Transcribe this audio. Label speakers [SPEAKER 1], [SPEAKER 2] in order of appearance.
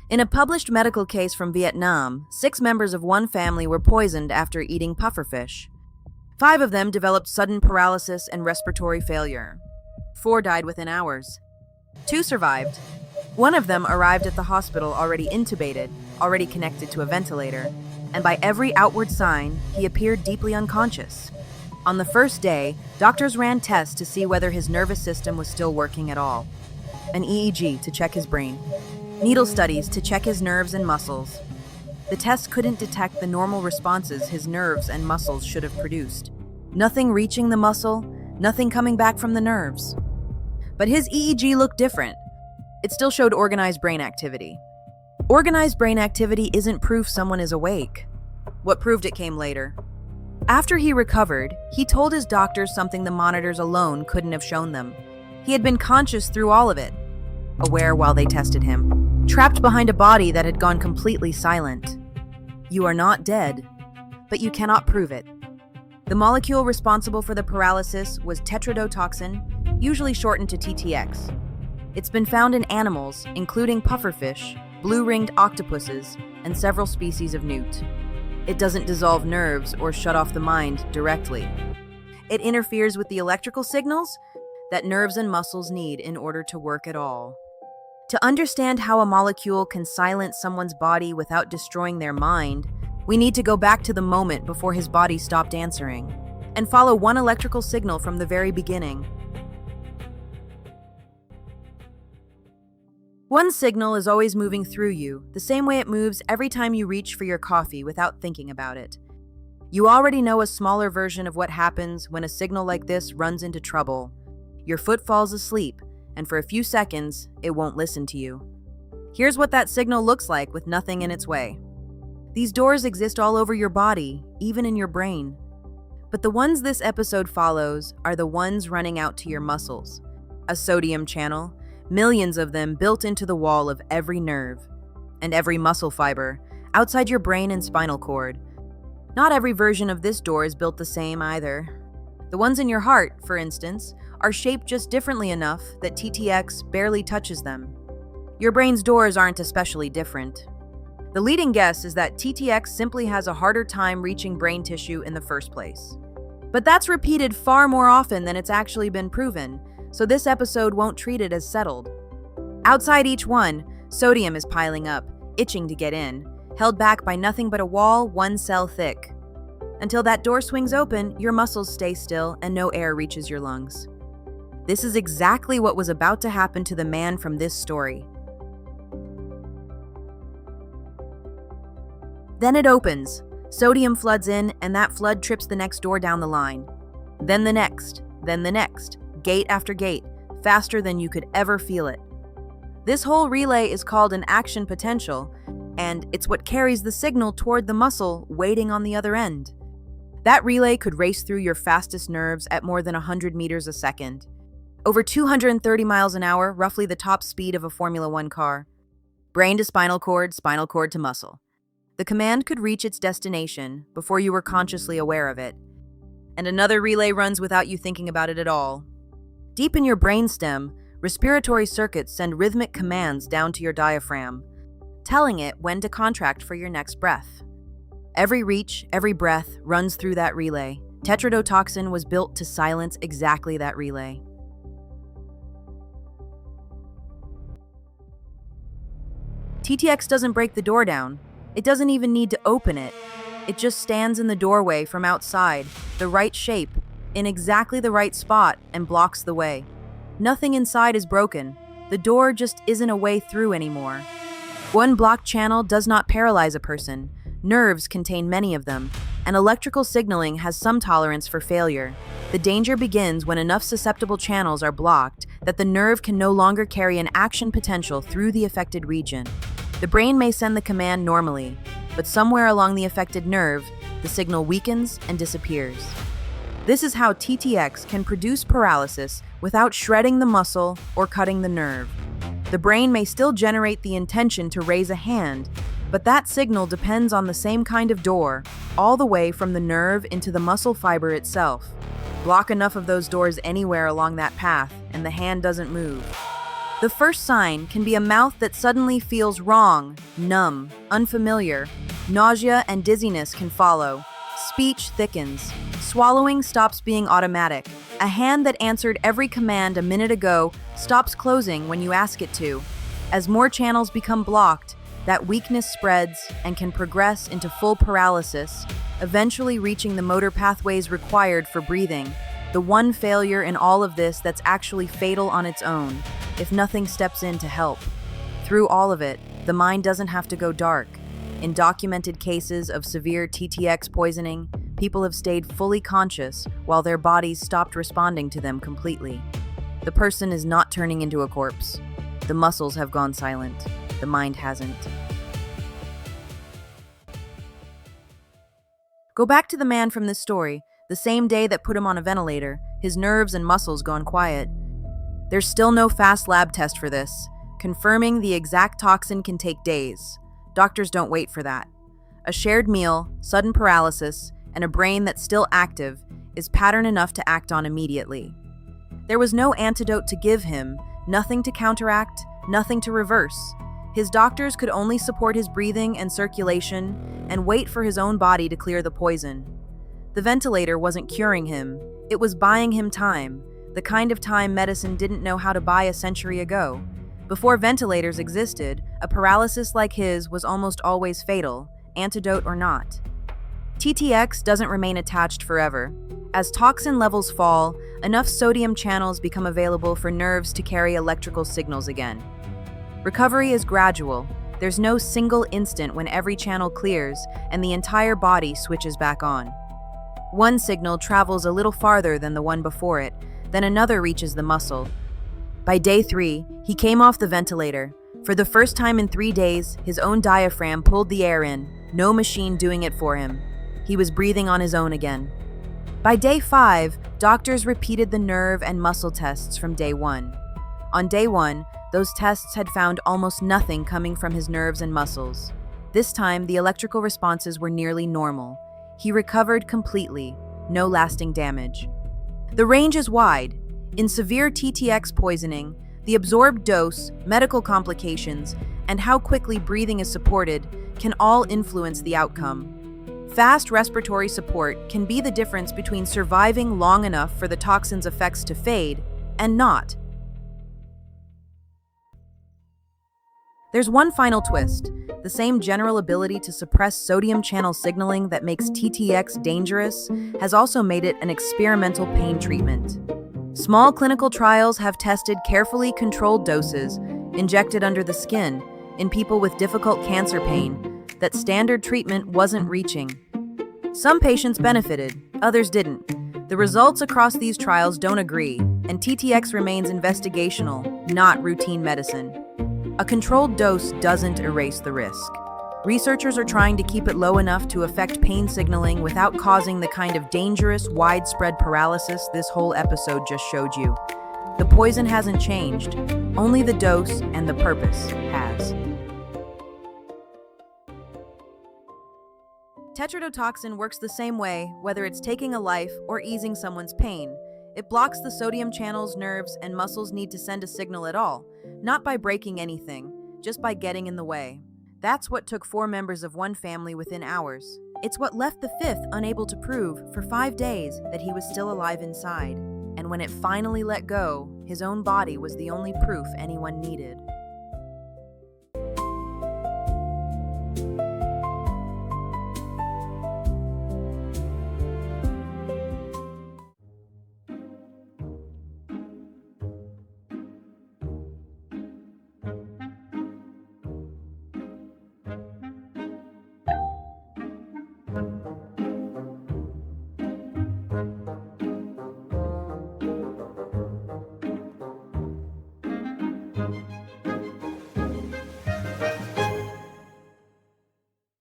[SPEAKER 1] In a published medical case from Vietnam, 6 members of one family were poisoned after eating pufferfish. 5 of them developed sudden paralysis and respiratory failure. 4 died within hours. 2 survived. One of them arrived at the hospital already intubated, already connected to a ventilator, and by every outward sign, he appeared deeply unconscious. On the first day, doctors ran tests to see whether his nervous system was still working at all. An EEG to check his brain. Needle studies to check his nerves and muscles. The test couldn't detect the normal responses his nerves and muscles should have produced. Nothing reaching the muscle, nothing coming back from the nerves. But his EEG looked different. It still showed organized brain activity. Organized brain activity isn't proof someone is awake. What proved it came later. After he recovered, he told his doctors something the monitors alone couldn't have shown them. He had been conscious through all of it, aware while they tested him, trapped behind a body that had gone completely silent. You are not dead, but you cannot prove it. The molecule responsible for the paralysis was tetrodotoxin, usually shortened to TTX. It's been found in animals, including pufferfish, blue-ringed octopuses, and several species of newt. It doesn't dissolve nerves or shut off the mind directly. It interferes with the electrical signals that nerves and muscles need in order to work at all. To understand how a molecule can silence someone's body without destroying their mind, we need to go back to the moment before his body stopped answering, and follow one electrical signal from the very beginning. One signal is always moving through you, the same way it moves every time you reach for your coffee without thinking about it. You already know a smaller version of what happens when a signal like this runs into trouble. Your foot falls asleep, and for a few seconds, it won't listen to you. Here's what that signal looks like with nothing in its way. These doors exist all over your body, even in your brain. But the ones this episode follows are the ones running out to your muscles. A sodium channel, millions of them built into the wall of every nerve and every muscle fiber outside your brain and spinal cord. Not every version of this door is built the same either. The ones in your heart, for instance, are shaped just differently enough that TTX barely touches them. Your brain's doors aren't especially different. The leading guess is that TTX simply has a harder time reaching brain tissue in the first place. But that's repeated far more often than it's actually been proven, so this episode won't treat it as settled. Outside each one, sodium is piling up, itching to get in, held back by nothing but a wall 1 cell thick. Until that door swings open, your muscles stay still and no air reaches your lungs. This is exactly what was about to happen to the man from this story. Then it opens. Sodium floods in, and that flood trips the next door down the line. Then the next, gate after gate, faster than you could ever feel it. This whole relay is called an action potential, and it's what carries the signal toward the muscle waiting on the other end. That relay could race through your fastest nerves at more than 100 meters a second. Over 230 miles an hour, roughly the top speed of a Formula One car. Brain to spinal cord to muscle. The command could reach its destination before you were consciously aware of it. And another relay runs without you thinking about it at all. Deep in your brainstem, respiratory circuits send rhythmic commands down to your diaphragm, telling it when to contract for your next breath. Every reach, every breath runs through that relay. Tetrodotoxin was built to silence exactly that relay. TTX doesn't break the door down. It doesn't even need to open it. It just stands in the doorway from outside, the right shape, in exactly the right spot, and blocks the way. Nothing inside is broken. The door just isn't a way through anymore. One blocked channel does not paralyze a person. Nerves contain many of them, and electrical signaling has some tolerance for failure. The danger begins when enough susceptible channels are blocked that the nerve can no longer carry an action potential through the affected region. The brain may send the command normally, but somewhere along the affected nerve, the signal weakens and disappears. This is how TTX can produce paralysis without shredding the muscle or cutting the nerve. The brain may still generate the intention to raise a hand, but that signal depends on the same kind of door, all the way from the nerve into the muscle fiber itself. Block enough of those doors anywhere along that path, and the hand doesn't move. The first sign can be a mouth that suddenly feels wrong, numb, unfamiliar. Nausea and dizziness can follow. Speech thickens. Swallowing stops being automatic. A hand that answered every command a minute ago stops closing when you ask it to. As more channels become blocked, that weakness spreads and can progress into full paralysis, eventually reaching the motor pathways required for breathing. The one failure in all of this that's actually fatal on its own, if nothing steps in to help. Through all of it, the mind doesn't have to go dark. In documented cases of severe TTX poisoning, people have stayed fully conscious while their bodies stopped responding to them completely. The person is not turning into a corpse. The muscles have gone silent. The mind hasn't. Go back to the man from this story. The same day that put him on a ventilator, his nerves and muscles gone quiet. There's still no fast lab test for this. Confirming the exact toxin can take days. Doctors don't wait for that. A shared meal, sudden paralysis, and a brain that's still active is pattern enough to act on immediately. There was no antidote to give him, nothing to counteract, nothing to reverse. His doctors could only support his breathing and circulation and wait for his own body to clear the poison. The ventilator wasn't curing him, it was buying him time, the kind of time medicine didn't know how to buy a century ago. Before ventilators existed, a paralysis like his was almost always fatal, antidote or not. TTX doesn't remain attached forever. As toxin levels fall, enough sodium channels become available for nerves to carry electrical signals again. Recovery is gradual. There's no single instant when every channel clears and the entire body switches back on. One signal travels a little farther than the one before it, then another reaches the muscle. By day 3, he came off the ventilator. For the first time in 3 days, his own diaphragm pulled the air in, no machine doing it for him. He was breathing on his own again. By day 5, doctors repeated the nerve and muscle tests from day 1. On day 1, those tests had found almost nothing coming from his nerves and muscles. This time, the electrical responses were nearly normal. He recovered completely, no lasting damage. The range is wide. In severe TTX poisoning, the absorbed dose, medical complications, and how quickly breathing is supported can all influence the outcome. Fast respiratory support can be the difference between surviving long enough for the toxin's effects to fade and not. There's one final twist. The same general ability to suppress sodium channel signaling that makes TTX dangerous has also made it an experimental pain treatment. Small clinical trials have tested carefully controlled doses, injected under the skin, in people with difficult cancer pain, that standard treatment wasn't reaching. Some patients benefited, others didn't. The results across these trials don't agree, and TTX remains investigational, not routine medicine. A controlled dose doesn't erase the risk. Researchers are trying to keep it low enough to affect pain signaling without causing the kind of dangerous, widespread paralysis this whole episode just showed you. The poison hasn't changed, only the dose and the purpose has. Tetrodotoxin works the same way, whether it's taking a life or easing someone's pain. It blocks the sodium channels nerves and muscles need to send a signal at all, not by breaking anything, just by getting in the way. That's what took 4 members of one family within hours. It's what left the 5th unable to prove for 5 days that he was still alive inside. And when it finally let go, his own body was the only proof anyone needed.